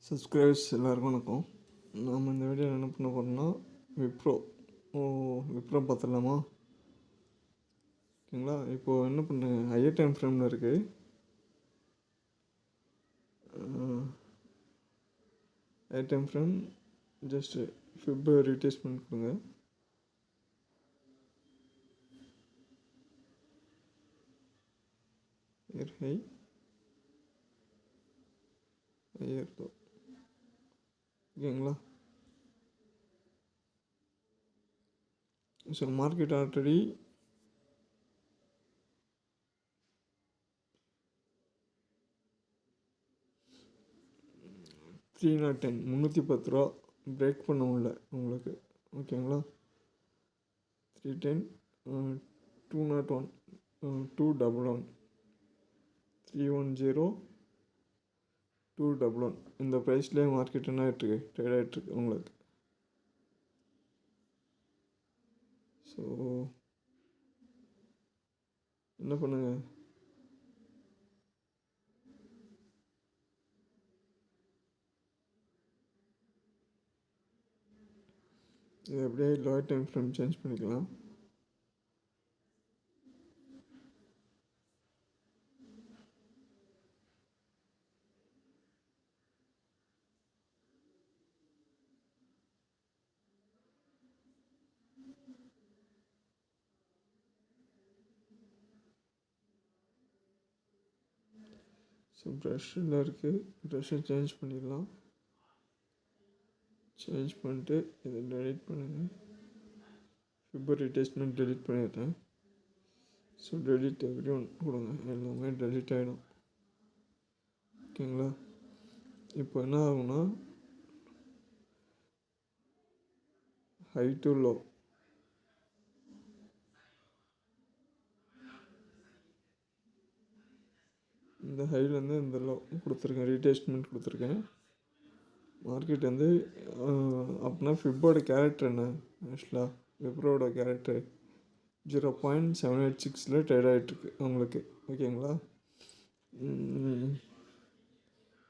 Subscribers எல்லாருக்கும் வணக்கம். நாம் இந்த வீடியோவில் என்ன பண்ண போகிறோம்னா விப்ரோ பார்த்துடலாமா? ஓகேங்களா. இப்போது என்ன பண்ணுங்க, ஹையர் டைம் ஃப்ரேமில் இருக்குது. Higher time frame just fib retracement கொடுங்க. High higher low. ஓகேங்களா. ஸோ மார்க்கெட் ஆல்ரெடி $310 310 பிரேக் பண்ண முடியல உங்களுக்கு. ஓகேங்களா. 310 201 211 310 211 இந்த ப்ரைஸ்லேயே மார்க்கெட் என்ன ஆகிட்டுருக்கு, ட்ரேட் ஆகிட்டுருக்கு உங்களுக்கு. ஸோ என்ன பண்ணுங்க, இது அப்படியே லோயர் டைம் ஃப்ரேம் சேஞ்ச் பண்ணிக்கலாம். ஸோ ப்ரஷ்ஷில் இருக்குது, ப்ரஷ்ஷை சேஞ்ச் பண்ணிடலாம். சேஞ்ச் பண்ணிட்டு இதை டெலிட் பண்ணுங்கள். ஃபிப்ரவரி டெஸ்ட்மெண்ட் டெலிட் பண்ணிடுறேன். ஸோ டெலிட் எவ்ரி ஒன் கொடுங்க, எல்லாமே டெலிட் ஆகிடும். ஓகேங்களா. இப்போ என்ன ஆகும்னா, ஹை டு லோ இந்த ஹைலேருந்து இந்த லோ கொடுத்துருக்கேன், ரீடெஸ்ட்மெண்ட் கொடுத்துருக்கேன். மார்க்கெட் வந்து அப்படின்னா ஃபிப்போட கேரக்டர் என்ன, ஆக்சுவலாக விப்ரோட கேரக்டர் 0.786 ட்ரேட் ஆகிட்டுருக்கு உங்களுக்கு. ஓகேங்களா.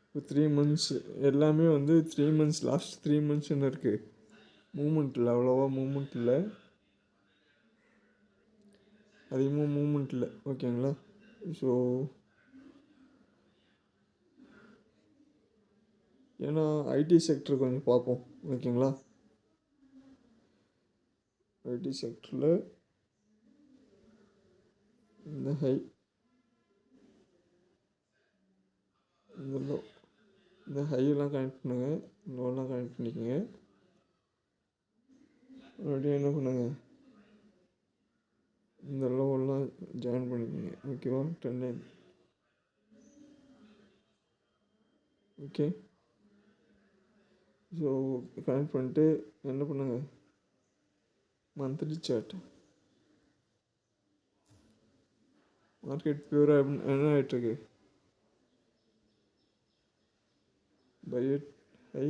இப்போ 3 months எல்லாமே வந்து 3 months லாஸ்ட் 3 months என்ன இருக்குது, மூமெண்ட் இல்லை, அவ்வளோவா மூமெண்ட் இல்லை, அதிகமாக மூமெண்ட் இல்லை. ஓகேங்களா. ஸோ ஏன்னா ஐடி செக்டர் கொஞ்சம் பார்ப்போம். ஓகேங்களா. ஐடி செக்டரில் இந்த ஹை இந்த லோ, இந்த ஹையெல்லாம் கனெக்ட் பண்ணுங்கள், லோலாம் கனெக்ட் பண்ணிக்கோங்க. மறுபடியும் என்ன பண்ணுங்கள், இந்த லோவெல்லாம் ஜாயின் பண்ணிக்கோங்க. ஓகேவா. 10 ஓகே. ஸோ கனெக்ட் பண்ணிட்டு என்ன பண்ணுங்கள், மந்த்லி சார்ட் மார்க்கெட் பியூராக என்ன ஆகிட்டுருக்கு, by high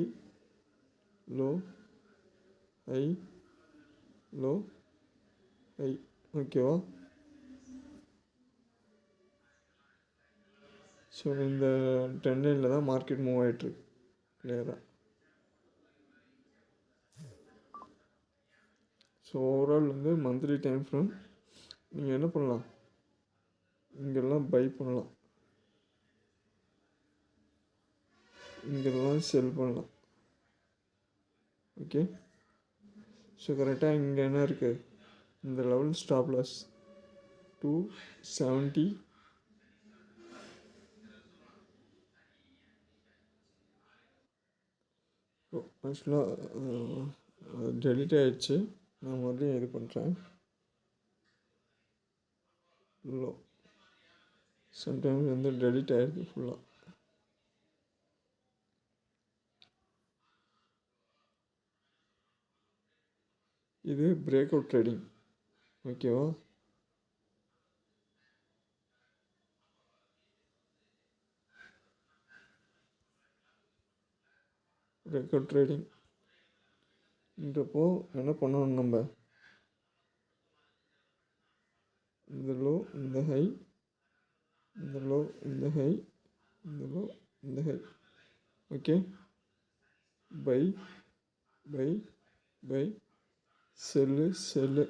low high low high. ஓகேவா. ஸோ இந்த ட்ரெண்டில் தான் மார்க்கெட் மூவ் ஆகிட்டுருக்கு கிளியராக. ஸோ ஓவரால் வந்து மந்த்லி டைம் ஃப்ரேம் நீங்கள் என்ன பண்ணலாம், இங்கெல்லாம் பை பண்ணலாம், இங்கெல்லாம் செல் பண்ணலாம். ஓகே. ஸோ கரெக்டாக இங்கே என்ன இருக்குது, இந்த லெவல் ஸ்டாப் லாஸ் 270 ஆக்சுவலாக டெலிட் ஆகிடுச்சு. நான் மறுபடியும் இது பண்ணுறேன். லோ சம்டைம்ஸ் வந்து டெலிட் ஆகிடுது ஃபுல்லாக. இது பிரேக் அவுட் ட்ரேடிங். ஓகேவா. பிரேக் அவுட் ட்ரேடிங் என்றப்போ என்ன பண்ணணும், நம்ம இந்த லோ இந்த ஹை, இந்த லோ இந்த ஹை, இந்த லோ இந்த high. Okay. Buy buy buy sell.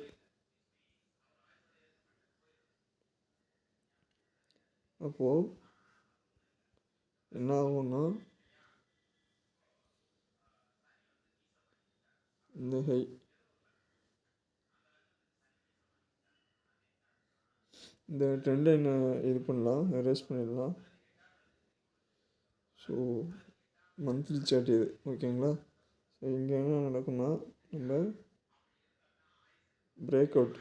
அப்போது என்ன ஆகும்னா இந்த ஹை இந்த ட்ரெண்டை என்ன இது பண்ணலாம், எரேஸ் பண்ணிடலாம். ஸோ மந்த்லி சார்ட் இது ஓகேங்களா. ஸோ இங்கே என்ன நடக்கும்னா நம்ம பிரேக் அவுட்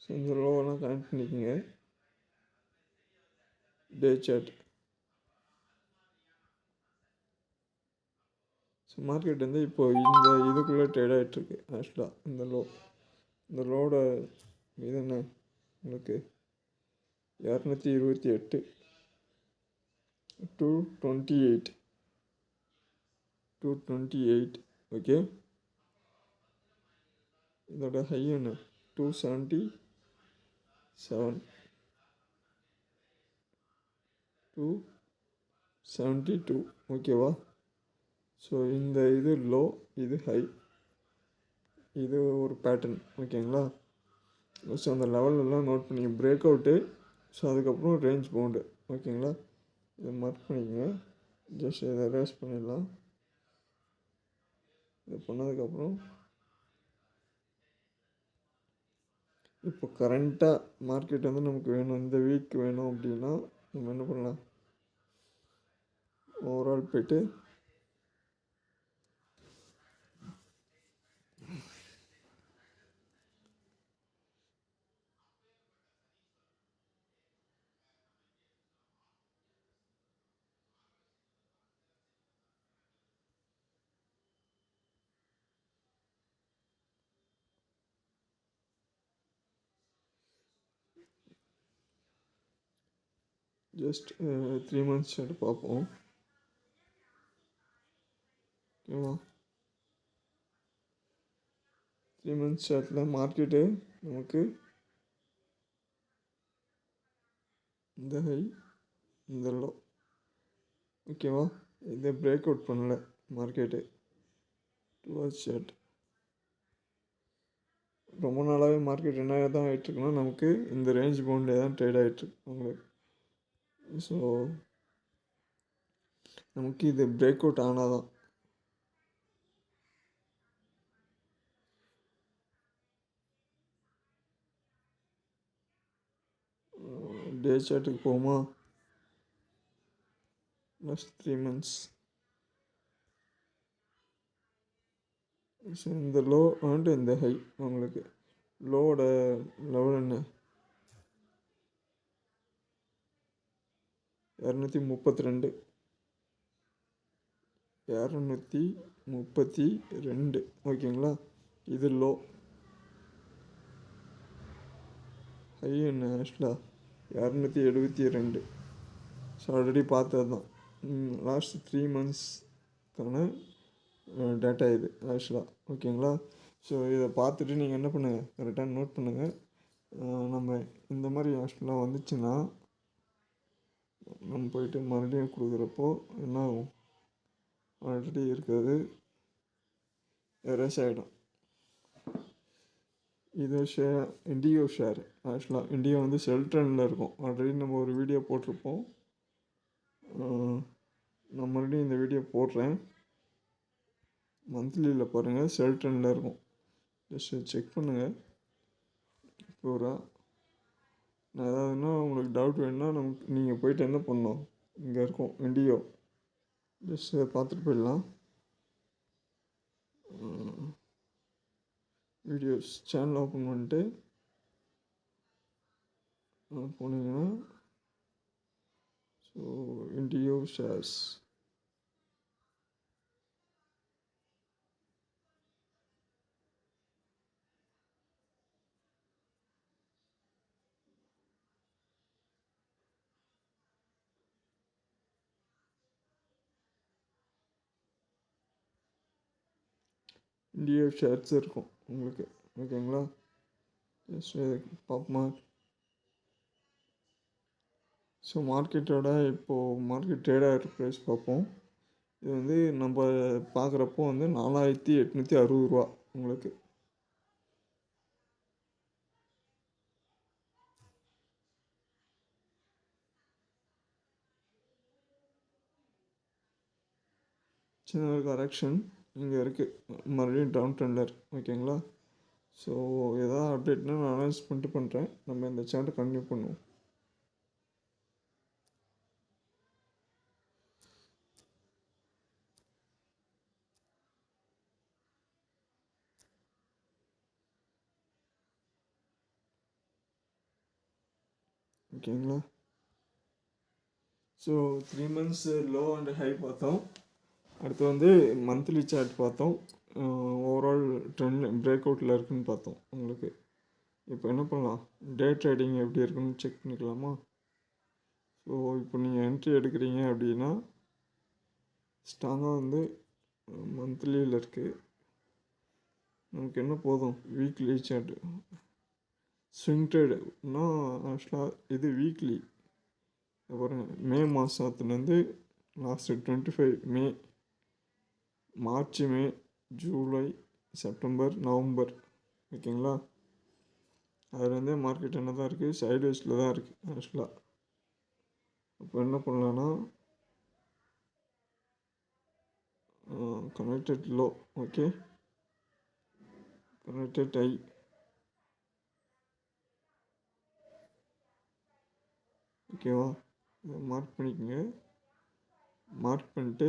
ஸோ இந்த லோவெல்லாம் கனெக்ட் பண்ணிக்கோங்க. டே சார்ட். ஸோ மார்க்கெட் வந்து இப்போது இந்த இதுக்குள்ளே ட்ரேட் ஆகிட்டுருக்கு. ஆக்சுவலாக இந்த லோட இது என்ன உங்களுக்கு 228 228 ஓகே. இதோட ஹை என்ன 272 ஓகேவா. ஸோ இந்த இது லோ, இது ஹை, இது ஒரு பேட்டர்ன் ஓகேங்களா. ஸோ அந்த லெவலெல்லாம் நோட் பண்ணிங்க. பிரேக் அவுட்டு, ஸோ அதுக்கப்புறம் ரேஞ்ச் பவுண்டு ஓகேங்களா. இதை மார்க் பண்ணிக்கோங்க. ஜஸ்ட் இதை ரேஸ் பண்ணிடலாம். இது பண்ணதுக்கப்புறம் இப்போ கரண்ட்டாக மார்க்கெட் வந்து நமக்கு வேணும், இந்த வீக் வேணும் அப்படின்னா நம்ம என்ன பண்ணலாம், ஓவரால் போய்ட்டு ஜஸ்ட் 3 months சார்ட் பார்ப்போம் ஓகேவா. 3 months சார்ட்டில் மார்க்கெட்டு நமக்கு இந்த ஹை, இந்த லோ ஓகேவா. இதை பிரேக் அவுட் பண்ணல மார்க்கெட்டு. 2 hours சார்ட் ரொம்ப நாளாகவே மார்க்கெட் என்ன தான் ஆகிட்டுருக்குன்னா நமக்கு இந்த ரேஞ்ச் பவுண்டில் தான் ட்ரேட் ஆகிட்டுருக்கு உங்களுக்கு. ஸோ நமக்கு இது பிரேக் அவுட் ஆனால் தான் டே சார்ட்டுக்கு போகுமா. Last 3 months. ஸோ இந்த லோ அண்ட் இந்த ஹை உங்களுக்கு லோவோட லெவல் என்ன 232 ஓகேங்களா. இது லோ. ஹை என்ன ஆக்சுவலாக 272. ஸோ ஆல்ரெடி பார்த்தது தான். லாஸ்ட் 3 monthsக்கான டேட்டா இது ஆக்சுவலாக ஓகேங்களா. ஸோ இதை பார்த்துட்டு நீங்கள் என்ன பண்ணுங்கள், கரெக்டாக நோட் பண்ணுங்கள். நம்ம இந்த மாதிரி ஆக்சுவலாக வந்துச்சுன்னா நம்ம போயிட்டு மறுபடியும் கொடுக்குறப்போ என்ன ஆகும், ஆல்ரெடி இருக்கிறது எரேஸ் ஆகிடும். இது இண்டிகோ ஷேர். ஆக்சுவலாக இண்டிகோ வந்து செல் ட்ரெண்டில் இருக்கும். ஆல்ரெடி நம்ம ஒரு வீடியோ போட்டிருப்போம். நான் மறுபடியும் இந்த வீடியோ போடுறேன். மந்த்லியில் பாருங்கள், செல் ட்ரெண்டில் இருக்கும். ஜஸ்ட் செக் பண்ணுங்கள். பூரா நான் ஏதாவதுன்னா உங்களுக்கு டவுட் வேணுன்னா நீங்கள் போய்ட்டு என்ன பண்ணணும், இங்கே இருக்கும் இண்டிகோ, ஜஸ்ட் பார்த்துட்டு போயிடலாம். வீடியோஸ் சேனல் ஓப்பன் பண்ணிட்டு போனீங்கன்னா so indigo shares India shares இருக்கும் உங்களுக்கு. ஓகேங்களா? ஜஸ்ட் பார்ப்போமா? ஸோ மார்க்கெட்டோட இப்போது மார்க்கெட் ட்ரேட் ஆகிற ப்ரைஸ் பார்ப்போம். இது வந்து நம்ம பார்க்குறப்போ வந்து 4860 உங்களுக்கு. சின்ன ஒரு கரெக்ஷன் இங்கே இருக்குது, மறுபடியும் டவுன் ட்ரெண்டில் இருக்குது. ஓகேங்களா? ஸோ எதாவது அப்டேட்னா நான் அனௌன்ஸ்மெண்ட் பண்ணுறேன். நம்ம இந்த சேனலை கண்டினியூ பண்ணுவோம். ஓகேங்களா? So 3 months low and high பார்த்தோம். அடுத்து வந்து மந்த்லி சார்ட் பார்த்தோம். ஓவரால் ட்ரெண்ட் பிரேக் அவுட்டில் இருக்குதுன்னு பார்த்தோம் உங்களுக்கு. இப்போ என்ன பண்ணலாம், டே ட்ரேடிங் எப்படி இருக்குன்னு செக் பண்ணிக்கலாமா? ஸோ இப்போ நீங்கள் என்ட்ரி எடுக்கிறீங்க அப்படின்னா ஸ்ட்ராங்காக வந்து மந்த்லியில் இருக்குது. நமக்கு என்ன போதும், வீக்லி சார்ட்டு ஸ்விங் ட்ரேடுனா ஆக்சுவலாக இது வீக்லி. அப்புறம் மே மாதத்துலேருந்து லாஸ்ட்டு 25 மே, மார்ச், மே, ஜூலை, செப்டம்பர், நவம்பர். ஓகேங்களா? அதுலேருந்தே மார்க்கெட் என்ன தான் இருக்குது, சைட்வேஸில் தான் இருக்குது ஆக்சுவலாக. இப்போ என்ன பண்ணலான்னா connected low, okay, connected high, ஓகேவா? இதை மார்க் பண்ணிக்கோங்க. மார்க் பண்ணிட்டு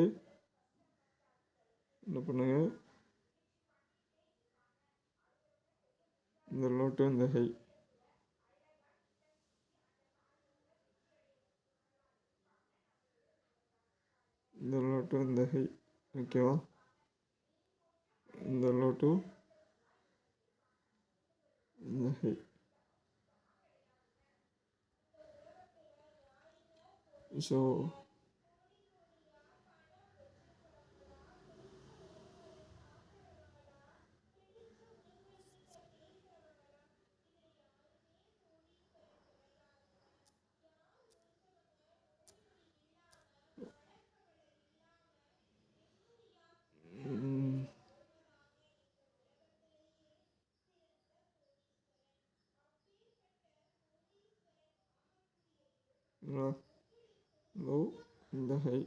என்ன பண்ணுங்க, இந்த லோ டு இந்த ஹை, இந்த லோ டு இந்த ஹை, ஓகேவா? இந்த லோ டு இந்த ஹை. ஸோ லோ இந்த ஹை,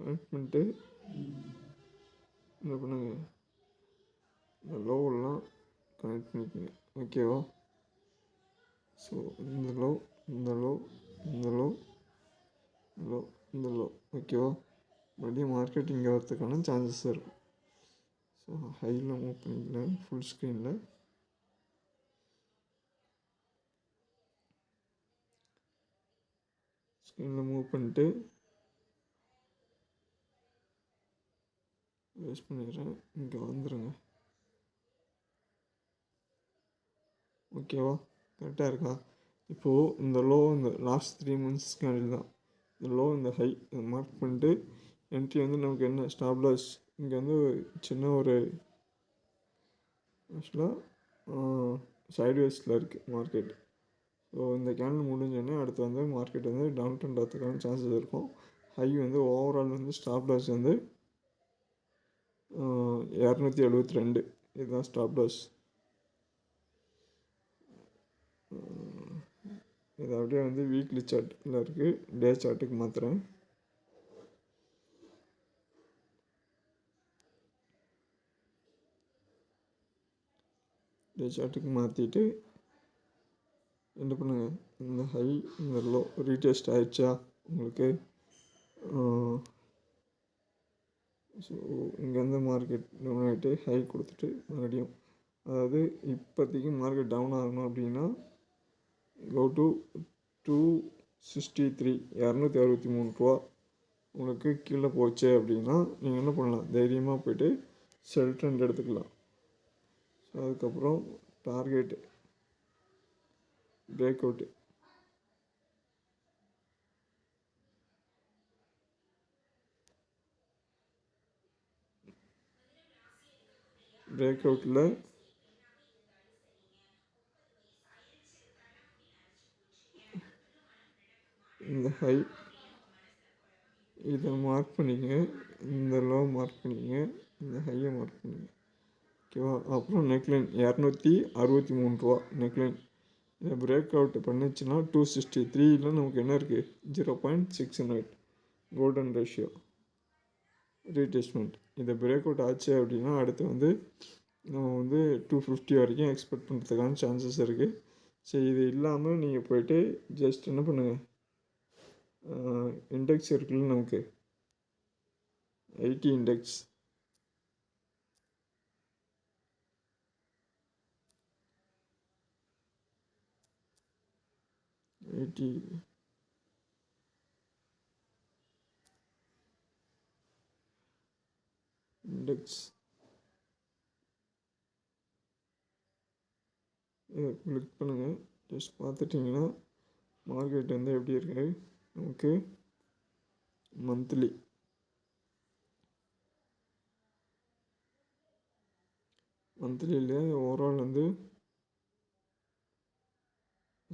கனெக்ட் பண்ணிட்டு என்ன பண்ணுங்க, இந்த லோவெல்லாம் கனெக்ட் பண்ணிக்கோங்க. ஓகேவா? ஸோ இந்த லோ, இந்த லோ, இந்த லோ, லோ, இந்த லோ, ஓகேவா? மறுபடியும் மார்க்கெட் இங்கே வரதுக்கான சான்சஸ் இருக்கும். ஸோ ஹையில் மூவ் பண்ணிக்கலாம். ஃபுல் ஸ்க்ரீனில் மூவ் பண்ணிட்டு வேஸ்ட் பண்ணிடுறேன், இங்கே வந்துடுங்க. ஓகேவா? கரெக்டாக இருக்கா? இப்போது இந்த லோ, இந்த லாஸ்ட் 3 months கேண்டில் தான். இந்த லோ, இந்த ஹை இதை மார்க் பண்ணிட்டு என்ட்ரி வந்து நமக்கு என்ன ஸ்டாப் லாஸ் இங்கே வந்து சின்ன ஒரு ஆக்சுவலாக சைட்வேஸில் இருக்குது மார்க்கெட். ஸோ இந்த கேண்டில் முடிஞ்சோடனே அடுத்து வந்து மார்க்கெட் வந்து டவுன் ட்ரெண்ட் வரதுக்கான சான்சஸ் இருக்கும். ஹை வந்து ஓவரால் வந்து ஸ்டாப் லாஸ் வந்து 272, இதுதான் ஸ்டாப் லாஸ். இது அப்படியே வந்து வீக்லி சார்ட்டில் இருக்குது, டே சார்ட்டுக்கு மாற்றுறேன். டே சார்ட்டுக்கு மாற்றிட்டு என்ன பண்ணுங்க, இந்த ஹை, இந்த லோ ரீடெஸ்ட் ஆகிடுச்சா உங்களுக்கு? ஸோ இங்கேருந்து மார்க்கெட் டவுன் ஆகிட்டு ஹை கொடுத்துட்டு மறுபடியும், அதாவது இப்போதைக்கு மார்க்கெட் டவுன் ஆகணும் அப்படின்னா கோ டு 263, 263 உங்களுக்கு கீழே போச்சு அப்படின்னா நீங்கள் என்ன பண்ணலாம், தைரியமாக போய்ட்டு செல் ட்ரெண்ட் எடுத்துக்கலாம். ஸோ அதுக்கப்புறம் டார்கெட் பிரேக் அவுட்டு. பிரேக் அவுட்டில் இந்த ஹை இதை மார்க் பண்ணிங்க, இந்த லோ மார்க் பண்ணிங்க, இந்த ஹையை மார்க் பண்ணிங்க. ஓகேவா? அப்புறம் நெக்லைன் 263 நெக்லைன். இதை பிரேக் அவுட் பண்ணிச்சுன்னா 263ல் நமக்கு என்ன இருக்குது? 0.69 கோல்டன் ரேஷியோ ரீட்ரேஸ்மெண்ட். இதை பிரேக் அவுட் ஆச்சு அப்படின்னா அடுத்து வந்து நம்ம வந்து 250 வரைக்கும் எக்ஸ்பெக்ட் பண்ணுறதுக்கான சான்சஸ் இருக்குது. சரி, இது இல்லாமல் நீங்கள் போய்ட்டு ஜஸ்ட் என்ன பண்ணுங்கள், இண்டெக்ஸ் இருக்குல்ல நமக்கு 80 இண்டெக்ஸ், இண்டெக்ஸ் இதை கிளிக் பண்ணுங்கள். ஜஸ்ட் பார்த்துட்டிங்கன்னா மார்க்கெட் வந்து எப்படி இருக்குது நமக்கு மந்த்லியில் ஓவரால் வந்து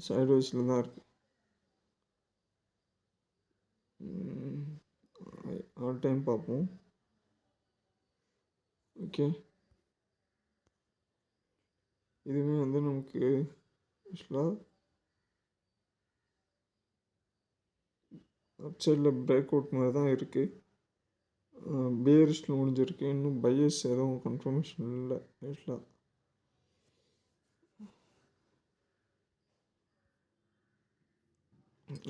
சைட்வைஸில் தான் இருக்குது. ஆல் டைம் பார்ப்போம். ஓகே, இதுவுமே வந்து நமக்கு ஆக்சுவலாக அப் சைடில் பிரேக் அவுட் மாதிரி தான் இருக்குது. பேரிஷில் முடிஞ்சிருக்கு. இன்னும் பையர்ஸ் எதுவும் கன்ஃபர்மேஷன் இல்லை ஆக்சுவலாக.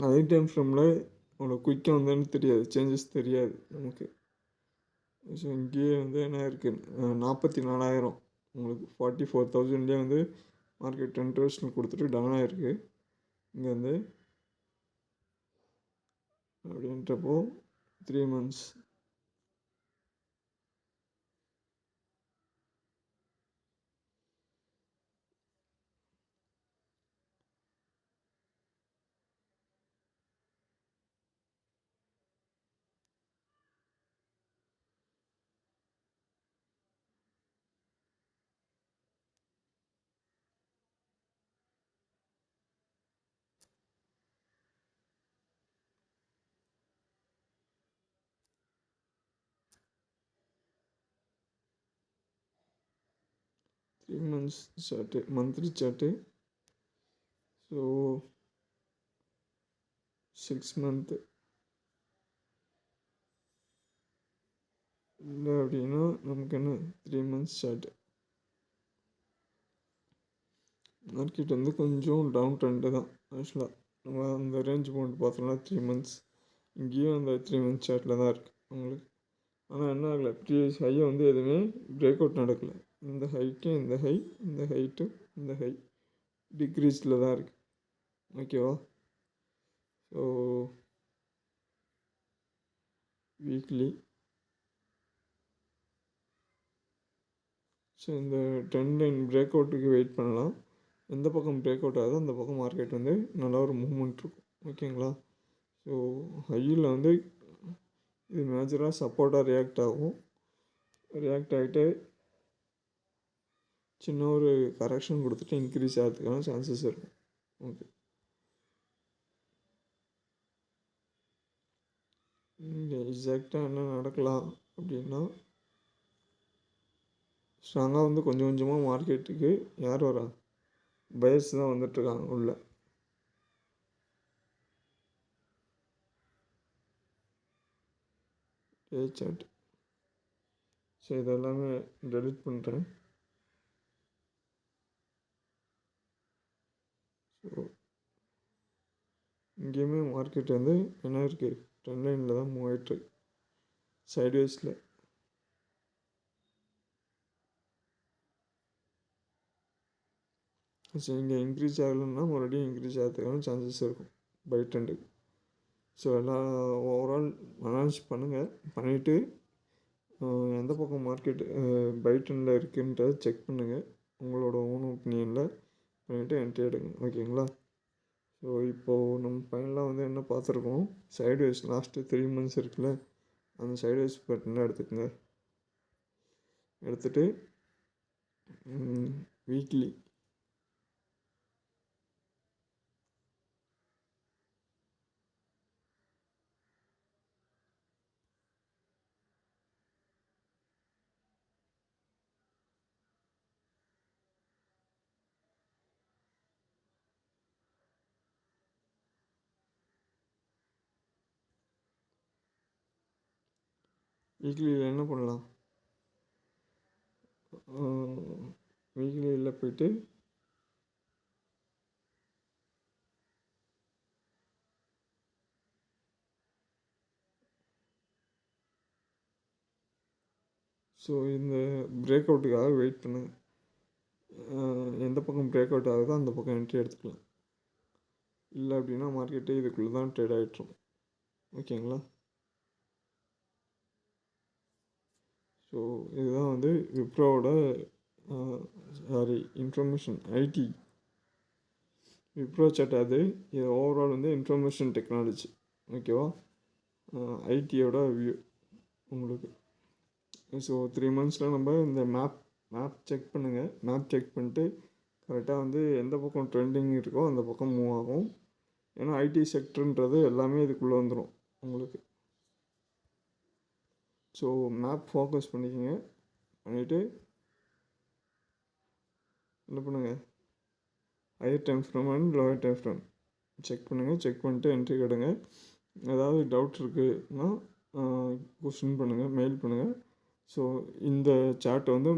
அதே டைம் ஃப்ரேமில் அவ்வளோ குயிக்காக வந்தேன்னு தெரியாது, சேஞ்சஸ் தெரியாது நமக்கு. ஸோ இங்கேயே வந்து என்ன இருக்குது, 44,000 உங்களுக்கு 44,000 வந்து மார்க்கெட் இன்ட்ரெஸ்ட் கொடுத்துட்டு டவுன் ஆகிருக்கு. இங்கே வந்து அப்படின்றப்போ 3 months chart, monthly chart. So 6 month இல்லை அப்படின்னா நமக்கு என்ன 3 months சார்ட்டு. மார்க்கெட் வந்து கொஞ்சம் டவுன் ட்ரெண்டு தான் ஆக்சுவலாக. நம்ம அந்த ரேஞ்ச் போட்டு பார்த்தோம்னா 3 months இங்கேயும் அந்த 3 months சார்ட்டில் தான் இருக்குது உங்களுக்கு. ஆனால் என்ன ஆகலை, ப்ரீவியஸ் ஹையை வந்து எதுவுமே பிரேக் அவுட் நடக்கலை. இந்த ஹைக்கு இந்த ஹை, இந்த ஹைட்டு இந்த ஹை டிக்ரீஸில் தான் இருக்குது. ஓகேவா? ஸோ வீக்லி ஸோ இந்த ட்ரெண்ட் லைன் பிரேக் அவுட்டுக்கு வெயிட் பண்ணலாம். எந்த பக்கம் பிரேக் அவுட் ஆகுதோ அந்த பக்கம் மார்க்கெட் வந்து நல்லா ஒரு மூவ்மெண்ட் இருக்கும். ஓகேங்களா? ஸோ ஹையில் வந்து இது மேஜராக சப்போர்ட்டாக ரியாக்ட் ஆகும். ரியாக்ட் ஆகிட்டு சின்ன ஒரு கரெக்ஷன் கொடுத்துட்டு இன்க்ரீஸ் ஆகிறதுக்கான சான்சஸ் இருக்கும். ஓகே, இங்கே எக்ஸாக்டாக என்ன நடக்கலாம் அப்படின்னா, ஸ்ட்ராங்காக வந்து கொஞ்சம் கொஞ்சமாக மார்க்கெட்டுக்கு யார் வரா, பயர்ஸ் தான் வந்துட்டுருக்காங்க உள்ள. சார்ட். ஸோ இதெல்லாமே டெலிட் பண்ணுறேன். ஸோ இங்கேயுமே மார்க்கெட் வந்து என்ன இருக்குது, ட்ரெண்ட் லைனில் தான் மூவ் ஆகிட்டுருக்கு சைட்வேஸில். ஸோ இங்கே இன்க்ரீஸ் ஆகலைன்னா மறுபடியும் இன்க்ரீஸ் ஆகிறதுக்கான சான்சஸ் இருக்கும் பை ட்ரெண்டுக்கு. ஸோ எல்லாம் ஓவரால் அனலைஸ் பண்ணுங்கள். பண்ணிவிட்டு எந்த பக்கம் மார்க்கெட் பை ட்ரெண்டில் இருக்குன்றதை செக் பண்ணுங்கள். உங்களோட ஓன் ஒப்பீனியனில் பண்ணிவிட்டு என்ட்ரி எடுங்க. ஓகேங்களா? ஸோ இப்போது நம்ம ஃபைனலாக வந்து என்ன பார்த்துருக்கோம், சைட்வேஸ் லாஸ்ட்டு 3 months இருக்குல்ல, அந்த சைட்வேஸ் பேட்டர்னாக எடுத்துக்கோங்க. எடுத்துகிட்டு வீக்லி வீக்லியில் என்ன பண்ணலாம், வீக்லியில் போய்ட்டு ஸோ இந்த பிரேக் அவுட்டுக்காக வெயிட் பண்ணுங்கள். எந்த பக்கம் பிரேக் அவுட் ஆகுதோ அந்த பக்கம் என்ட்ரி எடுத்துக்கலாம். இல்லை அப்படின்னா மார்க்கெட்டு இதுக்குள்ளே தான் ட்ரேட் ஆகிட்ரும். ஓகேங்களா? ஸோ இதுதான் வந்து விப்ரோவோட இன்ஃபர்மேஷன் ஐடி விப்ரோ சாட். அது இது ஓவரால் வந்து இன்ஃபர்மேஷன் டெக்னாலஜி. ஓகேவா? ஐடியோட வியூ உங்களுக்கு. ஸோ 3 monthஸில் நம்ம இந்த மேப் செக் பண்ணுங்கள். மேப் செக் பண்ணிட்டு கரெக்டாக வந்து எந்த பக்கம் ட்ரெண்டிங் இருக்கோ அந்த பக்கம் மூவ் ஆகும். ஏன்னா ஐடி செக்டர்ன்றது எல்லாமே இதுக்குள்ளே வந்துடும் உங்களுக்கு. ஸோ மேப் ஃபோக்கஸ் பண்ணிக்கோங்க. பண்ணிவிட்டு என்ன பண்ணுங்கள், higher time frame and lower time frame check பண்ணுங்கள். செக் பண்ணிட்டு என்ட்ரி கடுங்க. ஏதாவது டவுட் இருக்குதுன்னா கொஸ்டின் பண்ணுங்கள், மெயில் பண்ணுங்கள். ஸோ இந்த சார்ட்டை வந்து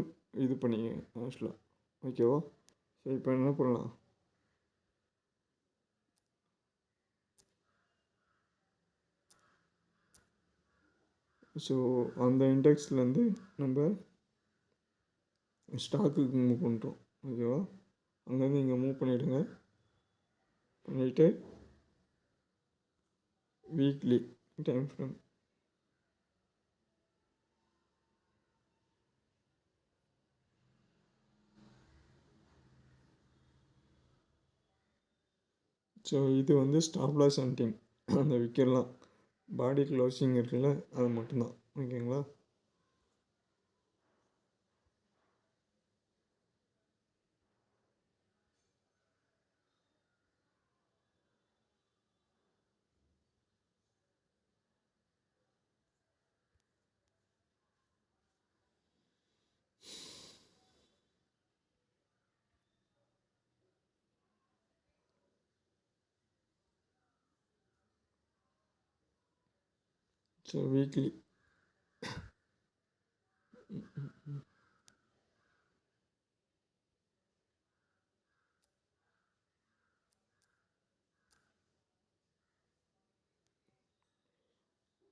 இது பண்ணிங்க ஆக்சுவலாக. ஓகேவா? ஸோ இப்போ என்ன பண்ணலாம், ஸோ அந்த இண்டெக்ஸ்லேருந்து நம்ம ஸ்டாக்குக்கு மூவ் பண்ணுறோம். ஓகேவா? அங்கேருந்து இங்கே மூவ் பண்ணிவிடுங்க. பண்ணிவிட்டு வீக்லி டைம் ஃப்ரேம் ஸோ இது வந்து ஸ்டாப் லாஸ் ஹண்டிங். அந்த விற்கலாம் பாடி க்ளோசிங் இருக்குல்ல, அது மட்டும்தான். ஓகேங்களா? ஸோ வீக்லி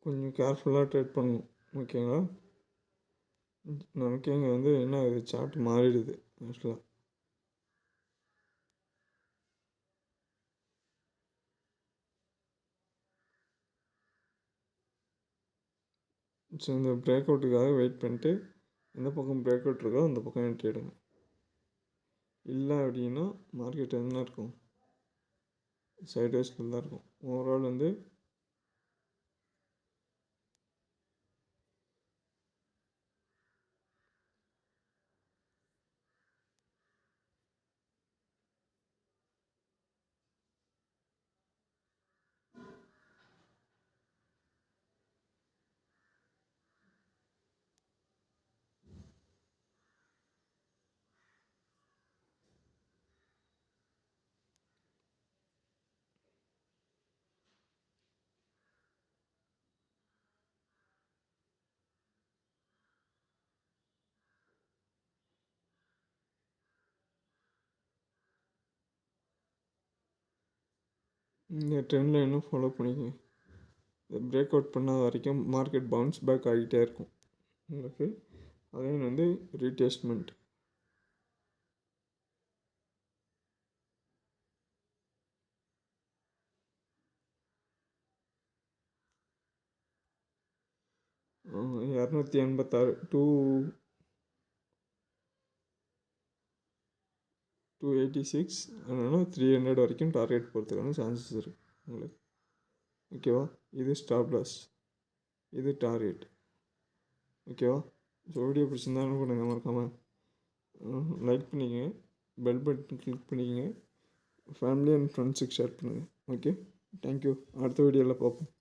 கொஞ்சம் கேர்ஃபுல்லாக ட்ரேட் பண்ணணும். ஓகேங்களா? நமக்கு இங்கே வந்து என்ன ஆகுது, சார்ட் மாறிடுது ஆக்சுவலாக. ஸோ இந்த பிரேக் அவுட்டுக்காக வெயிட் பண்ணிட்டு எந்த பக்கம் பிரேக் அவுட் இருக்கோ அந்த பக்கம் என்ட்ரி எடுங்க. இல்லை அப்படின்னா மார்க்கெட் என்ன இருக்கும், சைட்வேஸில் தான் இருக்கும். ஓவரால் வந்து இந்த ட்ரெண்ட் லைனும் ஃபாலோ பண்ணிக்கங்க. இந்த பிரேக் அவுட் பண்ணாத வரைக்கும் மார்க்கெட் பவுன்ஸ் பேக் ஆகிட்டே இருக்கும் உங்களுக்கு. அதே வந்து ரீடெஸ்ட்மெண்ட். இரநூத்தி எண்பத்தாறு 286 இல்லைனா 300 வரைக்கும் டார்கெட் போகிறதுக்கான சான்சஸ் இருக்குது உங்களுக்கு. ஓகேவா? இது ஸ்டாப் லாஸ், இது டார்கெட். ஓகேவா? ஸோ வீடியோ பிடிச்சிருந்தாலும் பண்ணுங்கள், மறக்காமல் லைக் பண்ணிக்கங்க, பெல் பட்டன் கிளிக் பண்ணிக்கங்க, ஃபேமிலி அண்ட் ஃப்ரெண்ட்ஸுக்கு ஷேர் பண்ணுங்கள். Okay, thank you. அடுத்த வீடியோவில் பார்ப்போம்.